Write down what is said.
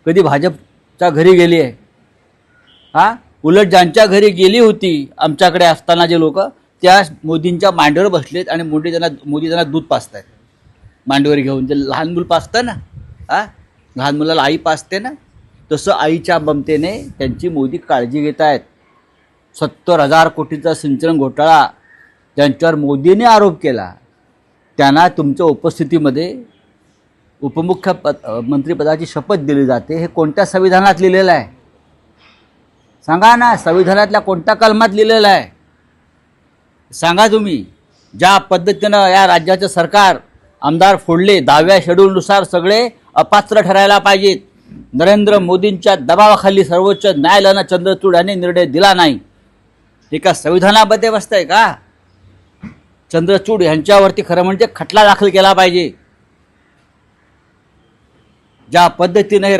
कधी भाजपच्या घरी गेली आहे? हां, उलट ज्यांच्या घरी गेली होती आमच्याकडे असताना जे लोक, त्या मोदींच्या मांडीवर बसलेत आणि मोदी त्यांना दूध पाजतायत मांडीवर घेऊन. जे लहान मूल पाजतं ना, हां, लहान मुलाला आई पाजते ना, तसं आईच्या ममतेने त्यांची मोदी काळजी घेत आहेत. 70,000 कोटीचा सिंचन घोटाळा ज्यांच्यावर मोदीने आरोप केला त्यांना तुमच्या उपस्थितीमध्ये मंत्रिपदाची शपथ दिली जाते. हे कोणत्या संविधानात लिहिलेलं आहे? सांगा ना, संविधानातल्या कोणत्या कलमात लिहिलेलं आहे? सांगा तुम्ही. ज्या पद्धतीनं या राज्याचं सरकार आमदार फोडले, 10व्या शेड्यूलनुसार सगळे अपात्र ठरायला पाहिजेत. नरेंद्र मोदींच्या दबावाखाली सर्वोच्च न्यायालयानं चंद्रचूड यांनी निर्णय दिला नाही. हे का संविधानामध्ये बसतंय का? चंद्रचूड यांच्यावरती खरं म्हणजे खटला दाखल केला पाहिजे. ज्या पद्धतीने